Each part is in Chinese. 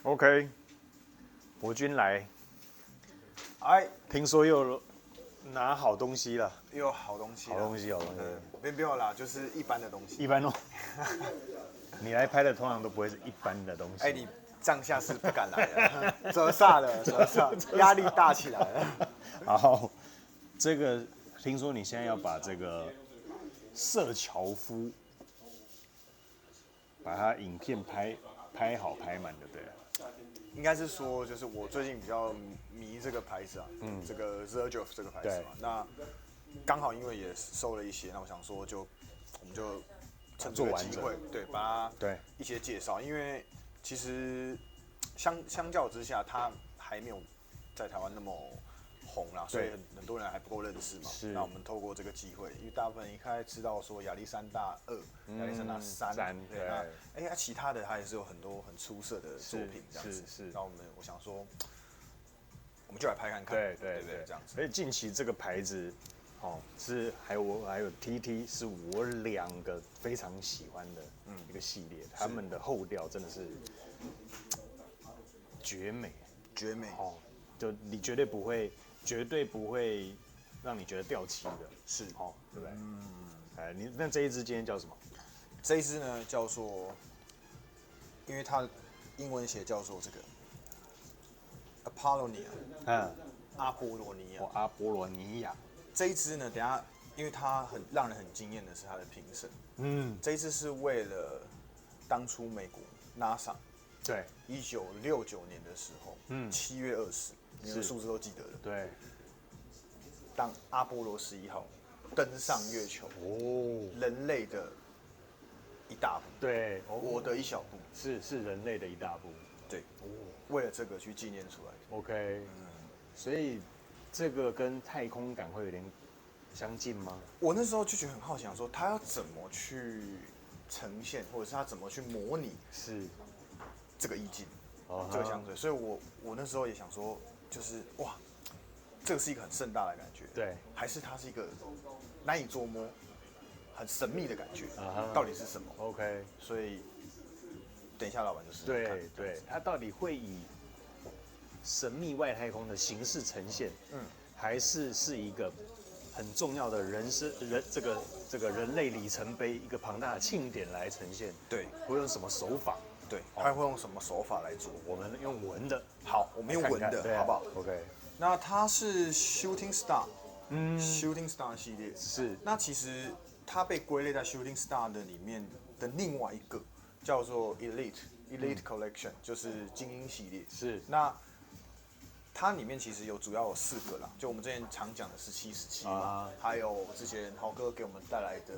OK，博君来，哎，听说又拿好东西了，又有好东西了，好东西，好东西。没有啦，就是一般的东西。一般哦，你来拍的通常都不会是一般的东西。哎，你这下是不敢来了，折煞了，折煞，压力大起来了。好，这个听说你现在要把这个色樵夫，把它影片拍好拍满就对了。应该是说，就是我最近比较迷这个牌子啊，这个 Xerjoff 这个牌子嘛。那刚好因为也收了一些，那我想说我们就趁这个机会，对，把它一些介绍，因为其实相较之下，它还没有在台湾那么红啦，所以很多人还不够认识嘛。那我们透过这个机会，因为大部分人一开始知道说亚历山大2、亚历山大3，对，那其他的它也是有很多很出色的作品这样子。那我想说，我们就来拍看看，对，这样子。而且近期这个牌子，是还有 TT 是我2个非常喜欢的一个系列，他们的后调真的是绝美，哦，就你绝对不会让你觉得掉漆的，是，对不对？那这一支今天叫什么？这一支呢叫做，因为它英文写叫做这个 Apollonia， 阿波罗尼亚。阿波罗尼亚。这一支呢，等一下，因为它让人很惊艳的是它的评审，这一支是为了当初美国 NASA。对，1969年的时候，7月20，你的数字都记得了。对，当阿波罗11号登上月球，人类的一大步，对，我的一小步，是人类的一大步，对，为了这个去纪念出来的。OK，所以这个跟太空感会有点相近吗？我那时候就觉得很好奇，想说他要怎么去呈现，或者是他怎么去模拟这个意境，这个香水。所以我那时候也想说，就是哇，这个是一个很盛大的感觉，对，还是它是一个难以捉摸、很神秘的感觉，到底是什么 ？OK， 所以等一下老板就试试看，对，它到底会以神秘外太空的形式呈现，还是一个很重要的这个人类里程碑一个庞大的庆典来呈现？对，会用什么手法？对，他会用什么手法来做？我们用闻的。好，我们用闻的，好不好 ？OK。那它是 Shooting Star，Shooting Star 系列是。那其实它被归类在 Shooting Star 的里面的另外一个叫做 Elite Collection，就是精英系列。是。那它里面其实主要有4个啦，就我们之前常讲的17、17嘛，还有之前豪哥给我们带来的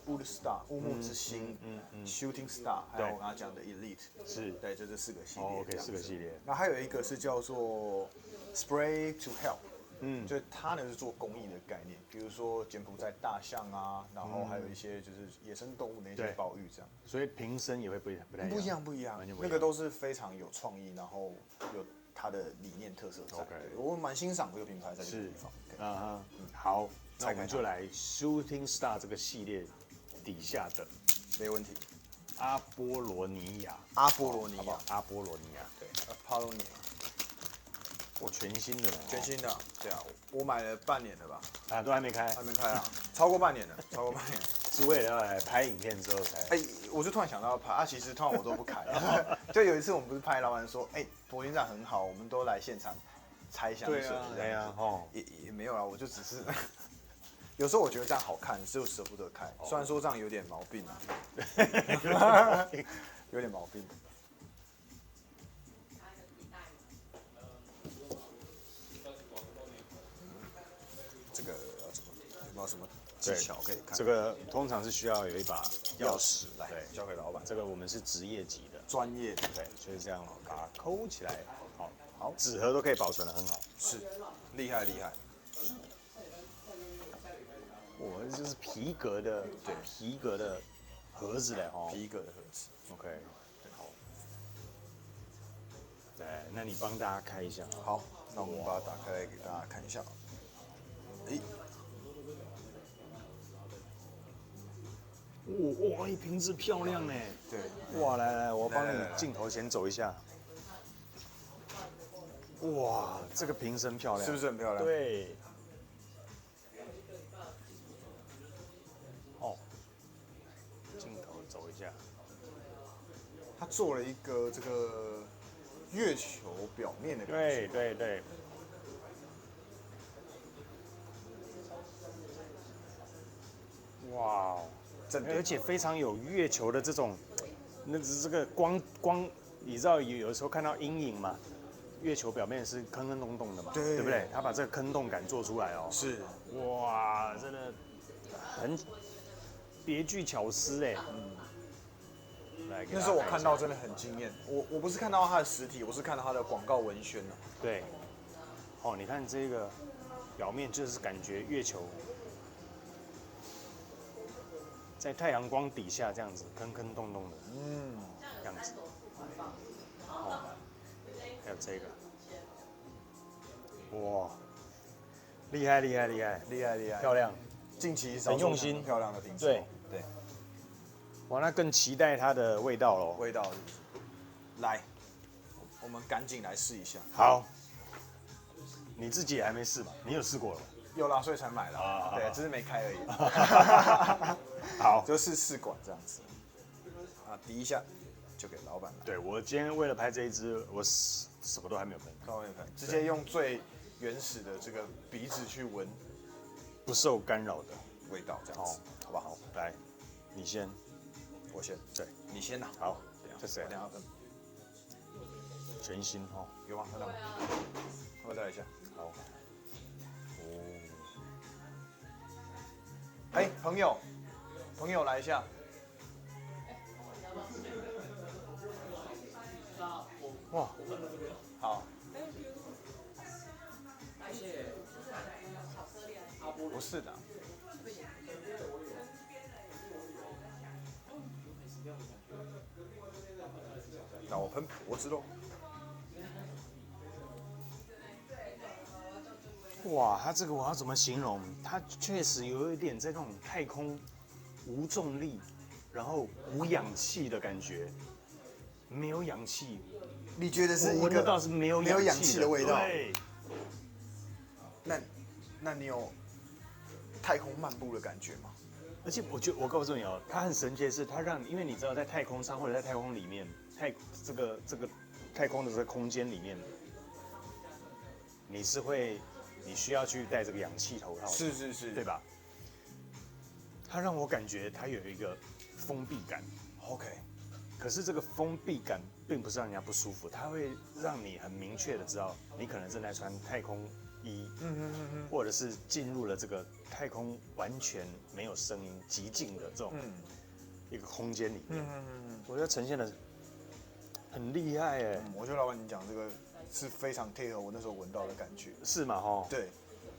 Wood Star 乌木之星，Shooting Star， 还有我刚刚讲的 Elite， 是，对，就这4个系列。OK， 4个系列。那还有一个是叫做 Spray to Help，就是它呢是做公益的概念，比如说柬埔寨大象啊，然后还有一些就是野生动物的一些保育这样。所以瓶身也会不太一样，不一样，那个都是非常有创意，然后有它的理念特色在。我蛮欣赏这个品牌在这个地方。好，那我们就来 Shooting Star 这个系列底下的，没问题。阿波罗尼亚，阿波罗尼亚，对 ，Apollonia。全新的，全新的，对啊，我买了半年了吧？啊，都还没开，啊，超过半年了，是为了要来拍影片之后才。我就突然想到要拍其实通常我都不开。就有一次我们不是拍，老板说，柏林展很好，我们都来现场拆香水。对啊，也没有啦，我就只是有时候我觉得这样好看，就舍不得开。虽然说这样有点毛病啊，有点毛病。这个有没有什么技巧可以看？这个通常是需要有一把钥匙来交给老板。这个我们是职业级的，专业的，对，就是这样把它抠起来，好，纸盒都可以保存得很好，是，厉害。我这是皮革的，对，皮革的盒子嘞，皮革的盒子 ，OK， 好，对，那你帮大家开一下，好，那我们把它打开来给大家看一下。哇，瓶子漂亮呢。对，哇，来，我帮你镜头前走一下。哇，这个瓶身漂亮，是不是很漂亮？对。哦，镜头走一下。他做了一个这个月球表面的感对觉。对对。哇，而且非常有月球的这种，那这个光，你知道有时候看到阴影嘛，月球表面是坑坑洞洞的嘛，对不对？他把这个坑洞感做出来哦。是。哇，真的很别具巧思哎。那时候我看到真的很惊艳。我不是看到它的实体，我是看到它的广告文宣呢。对。哦，你看这个表面就是感觉月球在太阳光底下这样子坑坑洞洞的，这样子。哦，还有这个，哇，厉害厉害厉害厉害厉害，漂亮，近期很用心，漂亮的瓶子。对对。哇，那更期待它的味道喽。味道是不是？来，我们赶紧来试一下。好，你自己也还没试吧？你有试过了？有啦，所以才买了。对，只是没开而已。好，就是试管这样子。啊，滴一下就给老板了。对，我今天为了拍这一支，我什么都还没有喷，直接用最原始的这个鼻子去闻，不受干扰的味道，这样子，好不好？来，你先。我先，对，你先拿。好，这谁？我等下喷。全新哦，有吗？看到吗？我再来一下。好。哦。哎，朋友来一下。哇，好。不是的。那我喷脖子喽。哇，它这个我要怎么形容？它确实有一点在那种太空无重力，然后无氧气的感觉，没有氧气。你觉得是一个？我闻得到是没有氧气的味道。对。那你有太空漫步的感觉吗？而且我告诉你哦，它很神奇的是，它让因为你知道在太空上或者在太空里面，这个太空的这个空间里面，你需要去戴这个氧气头套，是，对吧？它让我感觉它有一个封闭感 ，OK。可是这个封闭感并不是让人家不舒服，它会让你很明确的知道你可能正在穿太空衣，或者是进入了这个太空完全没有声音、极静的这种一个空间里面。我觉得呈现的很厉害哎。我觉得老板你讲这个是非常贴合我那时候闻到的感觉。是嘛吼？对，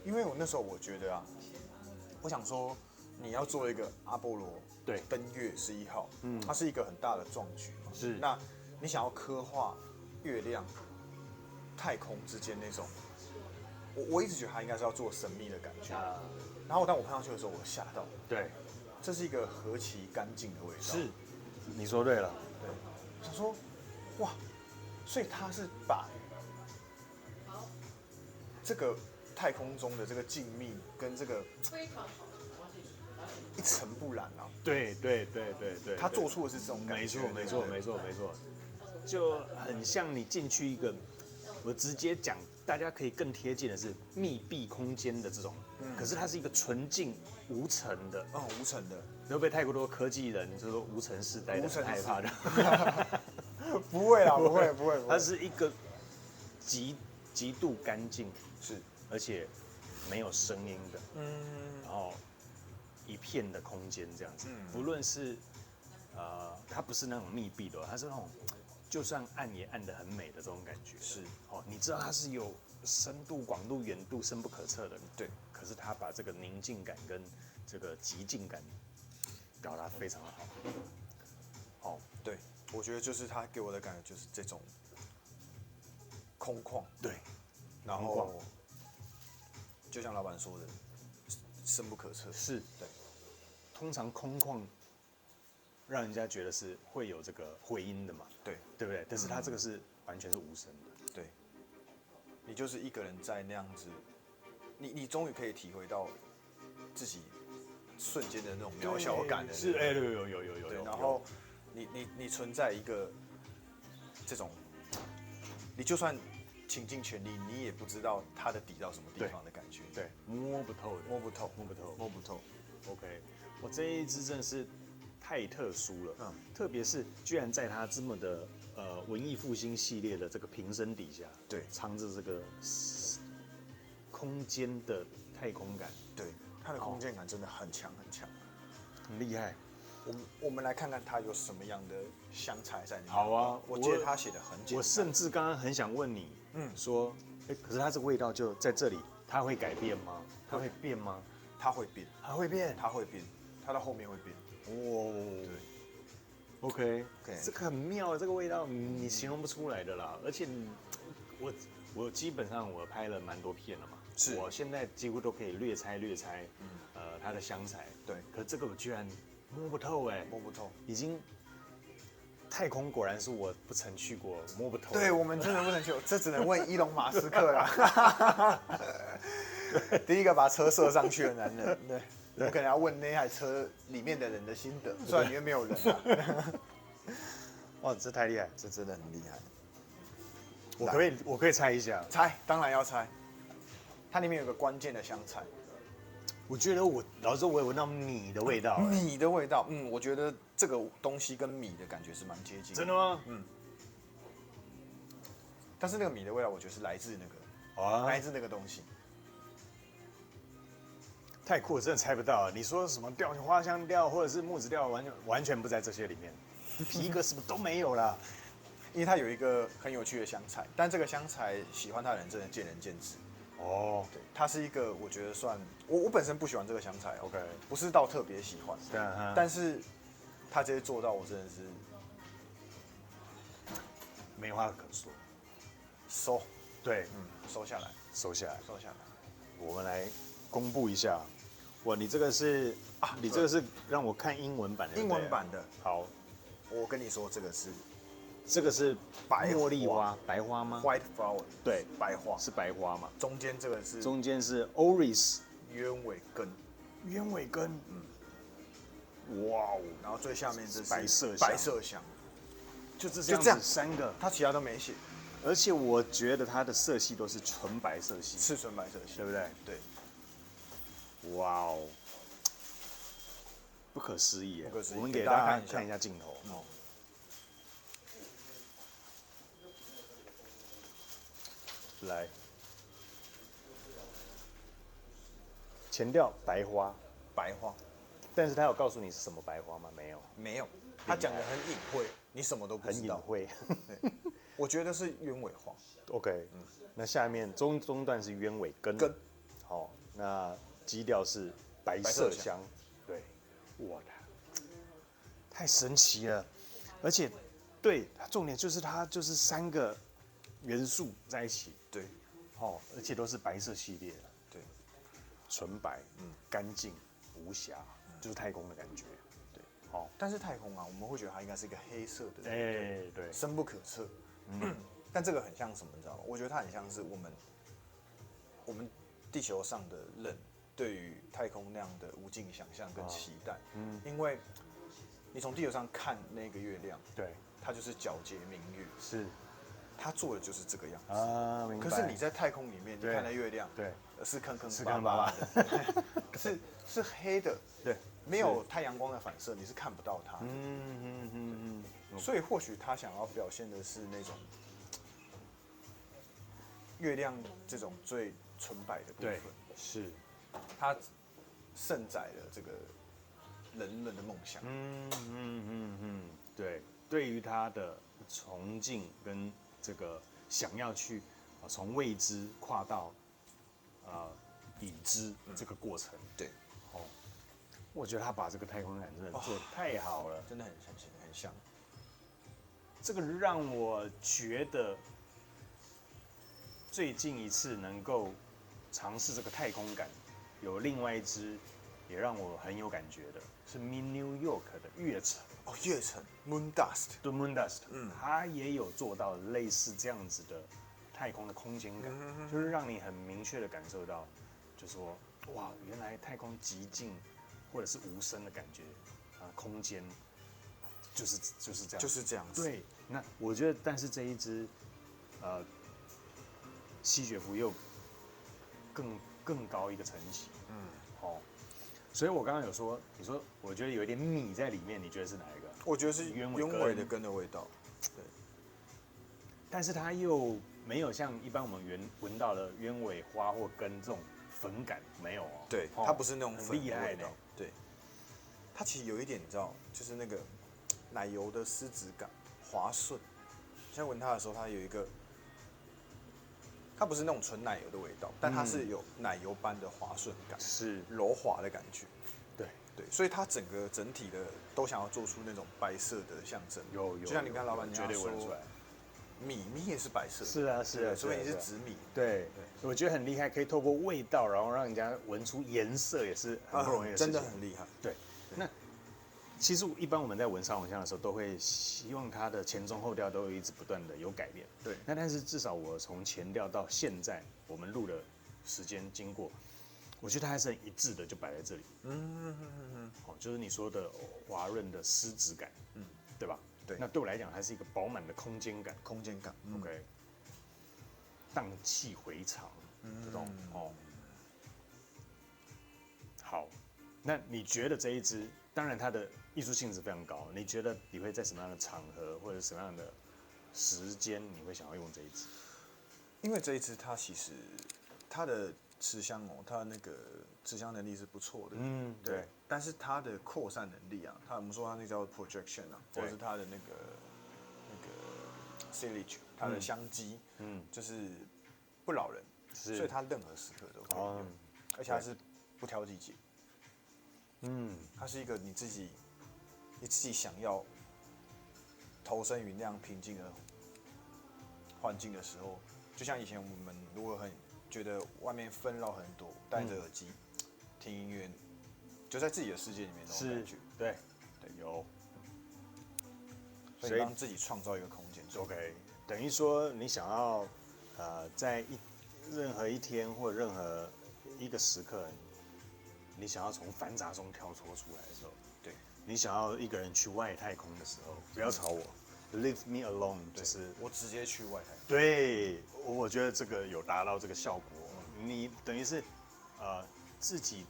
因为我那时候我觉得啊，我想说你要做一个阿波罗登月11号，它是一个很大的壮举嘛。是。那你想要刻画月亮、太空之间那种，我一直觉得它应该是要做神秘的感觉。然后当我喷上去的时候，我吓到。对，这是一个何其干净的味道。是，你说对了。对，我想说，哇，所以它是把这个太空中的这个静谧跟这个一尘不染啊。对，他做出的是这种感觉。没错，就很像你进去一个，我直接讲，大家可以更贴近的是密闭空间的这种，可是它是一个纯净无尘的，无尘的。会不会太过多科技人就说无尘时代的很害怕的？不会啦，不会。它是一个极度干净，是，而且没有声音的，然后一片的空间这样子，不论是它不是那种密闭的，它是那种就算暗也暗得很美的这种感觉。是，你知道它是有深度、广度、远度深不可测的，对。可是它把这个宁静感跟这个极静感表达非常的好。对，我觉得就是他给我的感觉就是这种空旷，对，然后就像老板说的，深不可测。是，对。通常空旷让人家觉得是会有这个回音的嘛，对不对？但是它这个是完全是无声的。对。你就是一个人在那样子，你终于可以体会到自己瞬间的那种渺小感的。是，哎，有。对，然后你存在一个这种，你就算倾尽全力，你也不知道它的底到什么地方的感觉。对，摸不透的，摸不透。OK， 我这一支真的是太特殊了，特别是居然在它这么的文艺复兴系列的这个瓶身底下，对，藏着这个空间的太空感，对，它的空间感真的很强，很厉害。我们来看看它有什么样的香材在里面。好啊，我记得他写的很简单。我甚至刚刚很想问你，说，可是它这个味道就在这里，它会改变吗？它会变吗？它会变，它到后面会变。哦，对 ，OK， 这个很妙，这个味道你形容不出来的啦。而且我基本上我拍了蛮多片了嘛，是我现在几乎都可以略猜，它的香材。对，可这个我居然摸不透哎，摸不透，已经。太空果然是我不曾去过，摸不透。对，我们真的不能去，这只能问伊隆马斯克啦。第一个把车射上去的男人，对，我可能要问那台车里面的人的心得，虽然里面没有人啊。哇，这太厉害，这真的很厉害。我可以猜一下，猜，当然要猜。它里面有个关键的香材。我觉得老实说，我有闻到米的味道。米的味道，我觉得这个东西跟米的感觉是蛮接近的。真的吗？但是那个米的味道，我觉得是来自那个东西。太酷了，真的猜不到。你说什么花香调或者是木质调，完全不在这些里面。皮革什么都没有啦。因为它有一个很有趣的香材，但这个香材喜欢它的人真的见仁见智。哦，对，它是一个我觉得算我本身不喜欢这个香材 ，OK， 不是到特别喜欢，但是它这些做到我真的是没话可说，收，对，收下来。我们来公布一下，你这个是你这个是让我看英文版的，英文版的。好，我跟你说这个是茉莉花，白花吗 ？White flower， 对，白花是白花嘛？中间这个是Oris 鸢尾根，哇哦，然后最下面这是白麝香，就这样3个，它其他都没写，而且我觉得它的色系都是纯白色系，是纯白色系，对不对？对，哇哦，不可思议耶！我们给大大家看一下镜头。来，前调白花，但是他有告诉你是什么白花吗？没有，他讲的很隐晦，你什么都不知道。很隐晦。我觉得是鸢尾花。OK，那下面中段是鸢尾根。好，那基调是白麝香。对，哇，太神奇了，而且对，重点就是它就是3个元素在一起。对，而且都是白色系列的，对，纯白，干净无瑕，就是太空的感觉，对，但是太空啊，我们会觉得它应该是一个黑色的，对，深不可测，但这个很像什么，你知道吗？我觉得它很像是我们地球上的人对于太空那样的无尽想象跟期待，因为你从地球上看那个月亮，对，它就是皎洁明月，是。他做的就是这个样子啊，明白。可是你在太空里面，你看那月亮，对，是坑巴巴的，是黑的，对，没有太阳光的反射，你是看不到它。所以或许他想要表现的是那种月亮这种最纯白的部分，是，它盛载了这个人的梦想。对，对于他的崇敬跟这个想要去从未知跨到已知这个过程，对，我觉得他把这个太空感真的做得太好了，真的很像。这个让我觉得最近一次能够尝试这个太空感，有另外一支也让我很有感觉的，是 New York 的月城。月城 Moon Dust， 对 Moon Dust，它也有做到类似这样子的太空的空间感，就是让你很明确的感受到，就说哇，原来太空极静或者是无声的感觉啊，空间就是这样，就是这样子。对，那我觉得，但是这一支吸血蝠又更高一个层级，哦，所以我刚刚有说，你说我觉得有一点米在里面，你觉得是哪一个？我觉得是鸢尾的根的味道，对。但是它又没有像一般我们闻到的鸢尾花或根这种粉感，没有哦。对，它不是那种粉厉害的。对，它其实有一点，你知道，就是那个奶油的丝质感，滑顺。像闻它的时候，它有一个，它不是那种纯奶油的味道，但它是有奶油般的滑顺感，是柔滑的感觉。对对，所以它整体的都想要做出那种白色的象征。有，就像你刚老板绝对闻出来。米也是白色的，是啊是啊，所以你是紫米，对，我觉得很厉害，可以透过味道，然后让人家闻出颜色，也是很不容易的事情，真的很厉害。对，那其实一般我们在闻沙龙香的时候，都会希望它的前中后调都有一直不断的有改变，对。那但是至少我从前调到现在，我们录的时间经过，我觉得它还是很一致的，就摆在这里，好，就是你说的滑润的丝质感，对吧？对，那对我来讲，它是一个饱满的空间感，OK， 荡气回肠，这种哦。好，那你觉得这一支，当然它的艺术性质非常高，你觉得你会在什么样的场合或者什么样的时间，你会想要用这一支？因为这一支它其实它的持香它的那个持香能力是不错的，对。但是它的扩散能力啊，我们说它那叫 projection 啊，或者是它的那个 sillage， 它的香基，就是不扰人，所以它任何时刻都可以用，而且它是不挑季节，它是一个你自己想要投身于那样平静的环境的时候，就像以前我们如果很觉得外面纷扰很多，戴着耳机听音乐，就在自己的世界里面那种感觉。对，有。所以让自己创造一个空间。OK， 等于说你想要在任何一天或任何一个时刻，你想要从繁杂中跳脱出来的时候，对，你想要一个人去外太空的时候，不要吵我。Leave me alone， 就是我直接去外太空。对，我觉得这个有达到这个效果。你等于是自己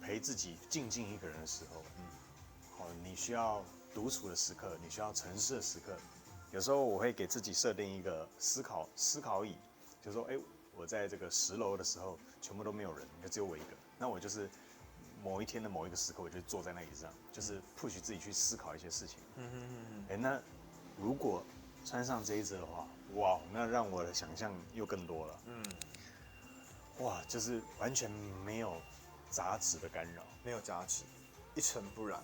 陪自己静一个人的时候，好，你需要独处的时刻，你需要沉思的时刻。有时候我会给自己设定一个思考椅，就是说，我在这个10楼的时候，全部都没有人，就只有我一个。那我就是某一天的某一个时刻，我就坐在那椅子上，就是 push 自己去思考一些事情。那如果穿上这一支的话，哇，那让我的想象又更多了。哇，就是完全没有杂质的干扰，没有杂质，一尘不染，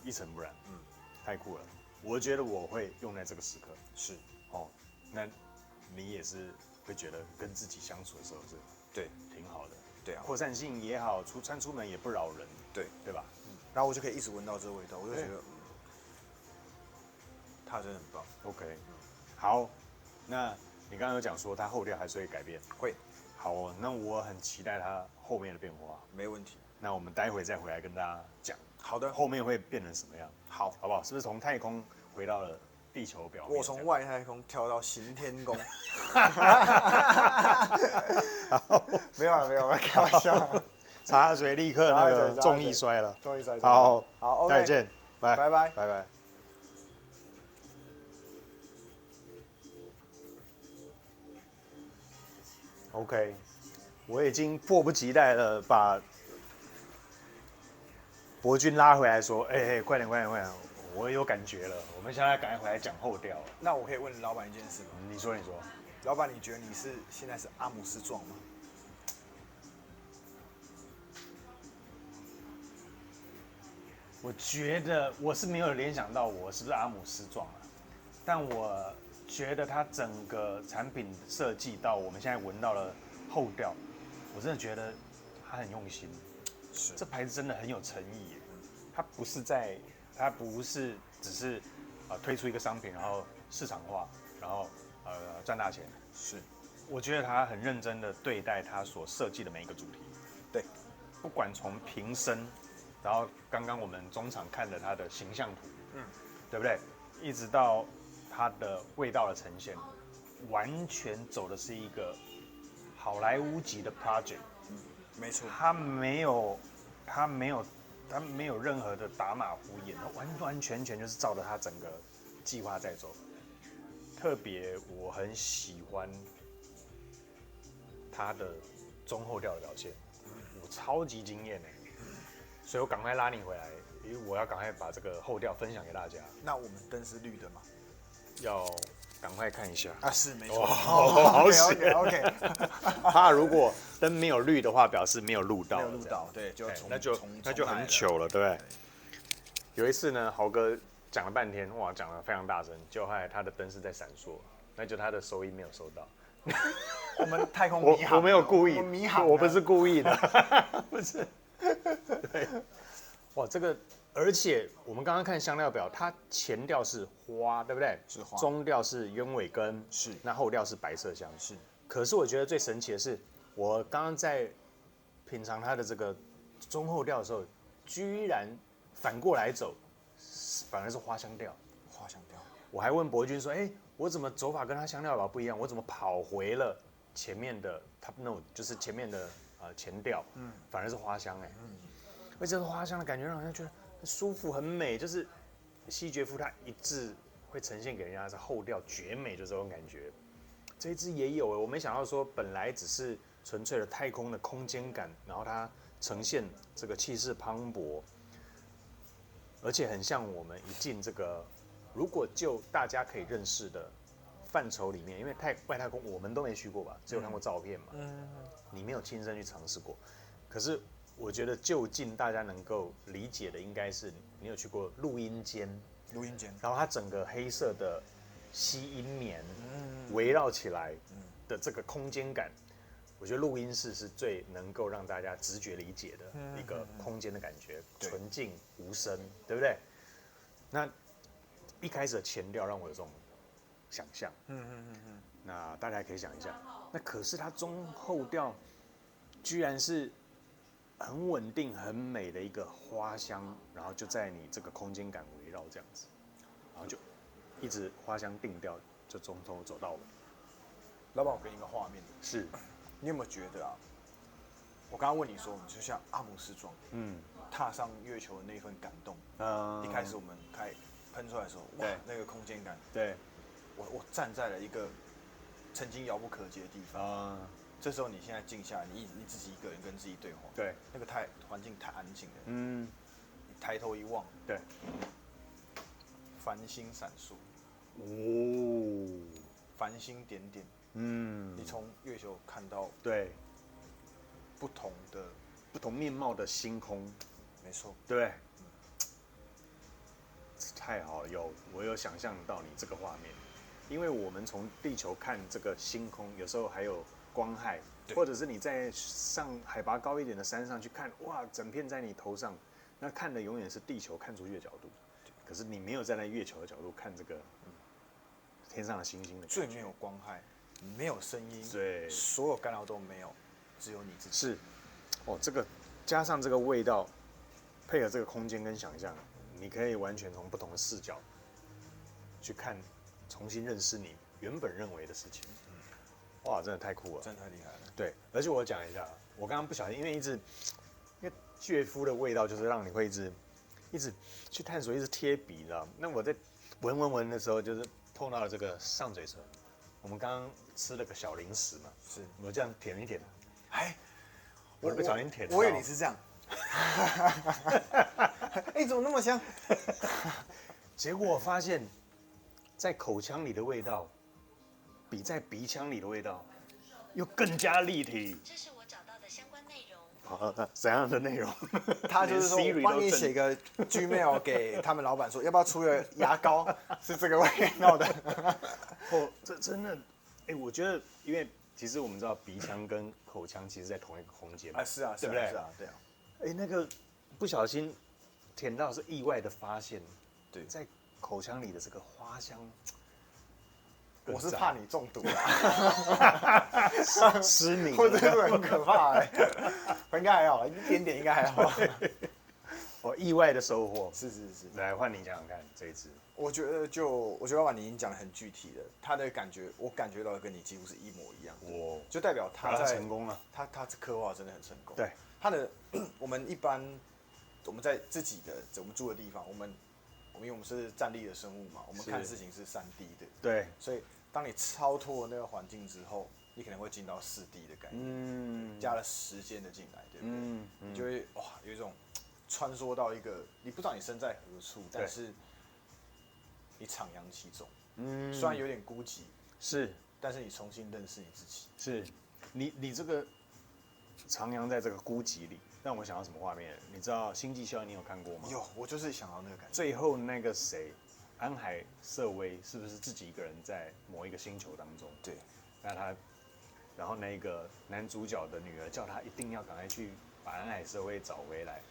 太酷了。我觉得我会用在这个时刻。是，那你也是会觉得跟自己相处的时候是，对，挺好的。对啊，扩散性也好，穿出门也不扰人，对吧？然后我就可以一直闻到这个味道，我就觉得，它真的很棒。OK，好，那你刚刚有讲说它后调还是会改变，会。好，那我很期待它后面的变化。没问题。那我们待会再回来跟大家讲。好的。后面会变成什么样？好不好？是不是从太空回到了地球表面？我从外太空跳到行天宫。没有，开玩笑。茶水立刻那个重力摔了。好，再见，拜拜。OK， 我已经迫不及待了，把博君拉回来说，快点，我有感觉了，我们现在赶快回来讲后调。那我可以问老板一件事吗？你说，老板，你觉得你现在是阿姆斯壮吗？我觉得我是没有联想到我是不是阿姆斯壮啊，但我觉得它整个产品设计到我们现在闻到了后调，我真的觉得它很用心。是，这牌子真的很有诚意耶。它不是只是推出一个商品，然后市场化，然后赚大钱。是，我觉得他很认真的对待他所设计的每一个主题。对，不管从瓶身，然后刚刚我们中场看了他的形象图，对不对？一直到它的味道的呈现，完全走的是一个好莱坞级的 project。没错，他没有任何的打马虎眼，完完全全就是照着他整个计划在走。特别我很喜欢他的中后调的表现，我超级惊艳哎，所以我赶快拉你回来，因为我要赶快把这个后调分享给大家。那我们灯是绿的吗？要赶快看一下啊，是没错。好险 OK， 他如果灯没有绿的话，表示没有录到，没有录到，对，就那就很糗了，对不对？有一次呢，豪哥讲了半天，哇，讲得非常大声，结果后来他的灯是在闪烁，那就他的收音没有收到。我们太空迷航，我没有故意，迷航，我不是故意的，不是。对，哇，这个，而且我们刚刚看香料表，它前调是花，对不对？是花。中调是鸢尾根，是。那后调是白麝香，是。可是我觉得最神奇的是，我刚刚在品尝它的这个中后调的时候，居然反过来走，反而是花香调。花香调。我还问伯君说：“哎，我怎么走法跟他香料表不一样？我怎么跑回了前面的 top note， 就是前面的前调，反而是花香哎，而且是花香的感觉让人觉得很舒服很美，就是西决夫它一致会呈现给人家是后调绝美的这种感觉。这一支也有哎，我没想到说本来只是纯粹的太空的空间感，然后它呈现这个气势磅礴，而且很像我们一进这个。”如果就大家可以认识的范畴里面，因为外太空我们都没去过吧，只有看过照片嘛，你没有亲身去尝试过。可是我觉得就近大家能够理解的，应该是你有去过录音间，然后它整个黑色的吸音棉围绕起来的这个空间感，我觉得录音室是最能够让大家直觉理解的一个空间的感觉，纯净无声，对不对？那一开始的前调让我有这种想象，那大家可以想一下，那可是它中后调居然是很稳定、很美的一个花香，然后就在你这个空间感围绕这样子，然后就一直花香定调，就从头走到尾。老板，我给你一个画面，是，你有没有觉得啊？我刚刚问你说，就像阿姆斯壮，踏上月球的那份感动，一开始我们喷出来的时候，哇，那个空间感，对，我站在了一个曾经遥不可及的地方，这时候你现在静下来，你自己一个人跟自己对话，对，那个环境太安静了，你抬头一望，对，繁星闪烁，繁星点点，你从月球看到对不同面貌的星空，没错，对。太好了，我有想象到你这个画面，因为我们从地球看这个星空，有时候还有光害，或者是你在上海拔高一点的山上去看，哇，整片在你头上，那看的永远是地球看出去的角度，可是你没有站在月球的角度看这个天上的星星的，最没有光害，没有声音，对，所有干扰都没有，只有你自己。是，这个加上这个味道，配合这个空间跟想象。你可以完全从不同的视角去看，重新认识你原本认为的事情。哇，真的太酷了，真的太厉害了。对，而且我讲一下，我刚刚不小心，因为倔夫的味道就是让你会一直去探索，一直贴鼻，知道吗？那我在闻的时候，就是碰到了这个上嘴唇。我们刚刚吃了个小零食嘛，是我这样舔一舔，哎，我不小心舔到。我以为你是这样。哎，怎么那么香？结果我发现，在口腔里的味道，比在鼻腔里的味道又更加立体。这是我找到的相关内容。好，怎样的内容？他就是说，我帮你写个 Gmail 给他们老板说，要不要出个牙膏是这个味道的？这真的，我觉得，因为其实我们知道鼻腔跟口腔其实在同一个空间嘛，是啊，对不对？是啊，对啊。那个不小心舔到是意外的发现，对，在口腔里的这个花香，我是怕你中毒啊，失明，或者是很可怕哎，应该还好，一点点应该还好。我意外的收获。是，来换你讲讲看这一支。我觉得老板你已经讲得很具体了，他的感觉我感觉到跟你几乎是一模一样的，就代表他在成功了，他刻画真的很成功。对，他的我们一般我们在自己的我们住的地方，因为我们是站立的生物嘛，我们看事情是3D 的，对，所以当你超脱那个环境之后，你可能会进到4D 的概念，加了时间的进来，对不对？你就会哇有一种穿梭到一个你不知道你身在何处，但是你徜徉其中，虽然有点孤寂，是，但是你重新认识你自己。是，你这个徜徉在这个孤寂里，让我想到什么画面？你知道《星际效应》你有看过吗？有，我就是想到那个感觉。最后那个谁，安海瑟薇是不是自己一个人在某一个星球当中？对，然后那个男主角的女儿叫他一定要赶快去把安海瑟薇找回来，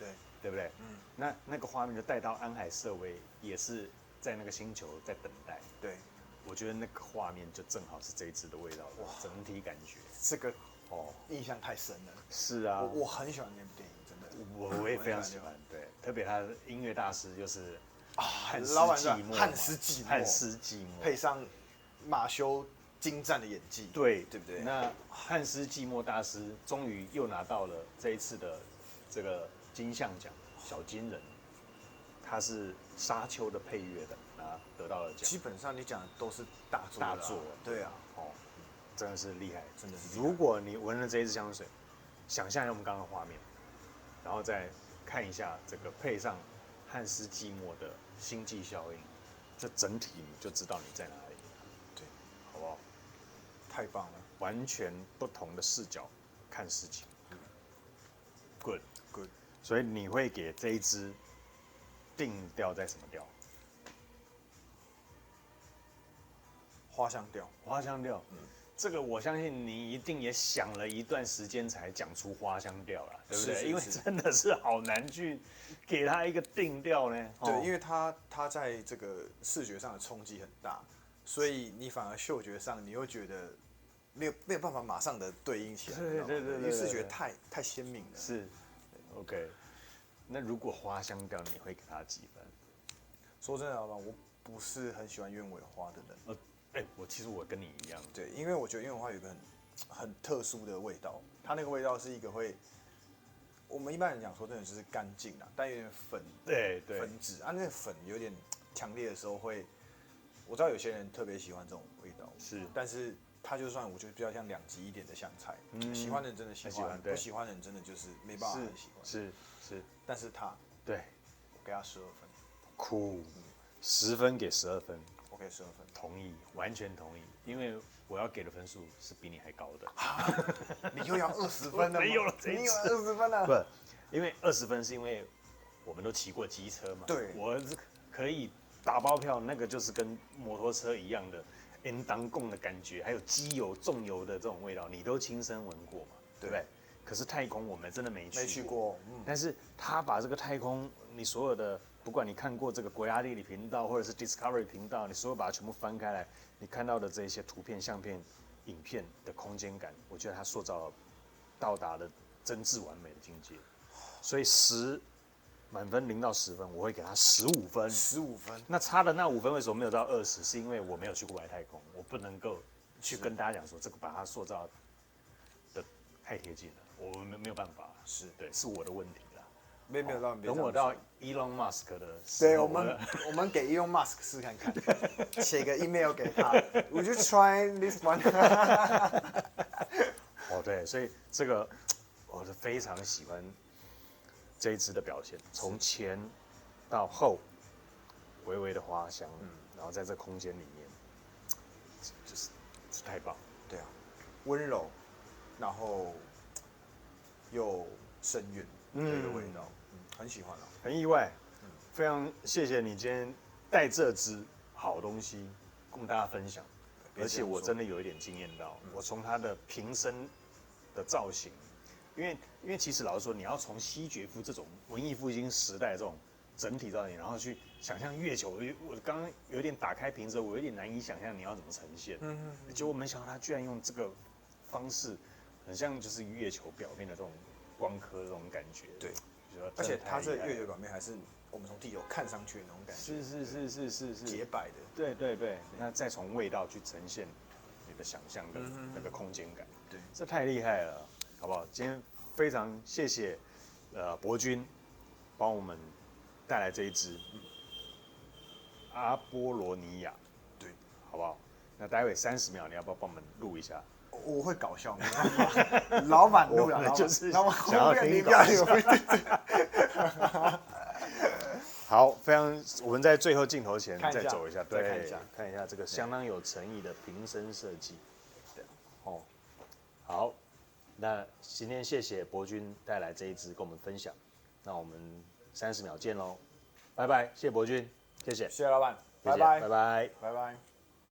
对不对？那个画面就带到安海瑟薇也是在那个星球在等待。对，我觉得那个画面就正好是这一支的味道，哇，整体感觉这个印象太深了。是啊，我很喜欢那部电影，真的。我也非常喜欢，对，特别他的音乐大师就是汉斯季默，配上马修精湛的演技，对不对？那汉斯季默大师终于又拿到了这一次的这个金像奖小金人，他是《沙丘》的配乐的，得到了奖。基本上你讲的都是大作，对啊，真的是厉害，真的是。如果你闻了这一支香水，想象一下我们刚刚的画面，然后再看一下这个配上汉斯季默的《星际效应》，这整体你就知道你在哪里，对，好不好？太棒了，完全不同的视角看事情。Good。所以你会给这一支定调在什么调？花香调。花香调。这个我相信你一定也想了一段时间才讲出花香调了，对不对？因为真的是好难去给它一个定调呢。对，因为它在这个视觉上的冲击很大，所以你反而嗅觉上你会觉得没有办法马上的对应起来。对，因为视觉太鲜明了。是 ，OK。那如果花香调，你会给它几分？说真的，老板，我不是很喜欢鸢尾花的人。其实我跟你一样。对，因为我觉得鸢尾花有一个很特殊的味道，它那个味道是一个我们一般人讲说真的就是干净啦，但有点粉质啊，那个粉有点强烈的时候我知道有些人特别喜欢这种味道，但是它就算我觉得比较像2级一点的香菜，喜欢的人真的喜欢，不喜欢的人真的就是没办法很喜欢。是，但是它，对，我给他12分，酷，10分给12分。我给12分，同意，完全同意，因为我要给的分数是比你还高的。你又要20分了吗？没有了，你有20分了。不，因为20分是因为我们都骑过机车嘛。对，我可以打包票，那个就是跟摩托车一样的 N 当共的感觉，还有机油重油的这种味道，你都亲身闻过嘛，对不对？可是太空我们真的没去过，但是他把这个太空，你所有的。不管你看过这个国家地理频道或者是 Discovery 频道，你所有把它全部翻开来，你看到的这些图片、相片、影片的空间感，我觉得它塑造到达了真挚完美的境界。所以满分0到10分，我会给它15分。15分。那差的那5分为什么没有到20？是因为我没有去过外太空，我不能够去跟大家讲说这个把它塑造的太贴近了，我没有办法。对，是我的问题。没有到，等我到 Elon Musk 的时候，对，我们给 Elon Musk 试看看，写个 email 给他 ，Would you try this one？ 对，所以这个我是非常喜欢这一支的表现，从前到后，微微的花香，然后在这空间里面，就是太棒。对啊，温柔，然后又深远。这个味道，很喜欢啊，很意外，非常谢谢你今天带这支好东西供大家分享，而且我真的有一点惊艳到，我从它的瓶身的造型，因为其实老实说，你要从西决夫这种文艺复兴时代这种整体造型，然后去想象月球，我刚刚有点打开瓶子，我有点难以想象你要怎么呈现。结果没想到他居然用这个方式，很像就是月球表面的这种光刻这种感觉。对，而且它这月球表面还是我们从地球看上去的那种感觉。是洁白的。对，那再从味道去呈现你的想象跟那个空间感。对，这太厉害了，好不好？今天非常谢谢博君帮我们带来这一支阿波罗尼亚，对，好不好？那待会30秒，你要不要帮我们录一下？我会搞笑，老板录了，就是想要听搞笑。好，非常，我们在最后镜头前再走一下，对，看一下这个相当有诚意的瓶身设计。对，哦，好，那今天谢谢博君带来这一支跟我们分享，那我们30秒见喽，拜拜，谢谢博君，谢谢，谢谢老板，谢谢拜拜，拜拜。拜拜。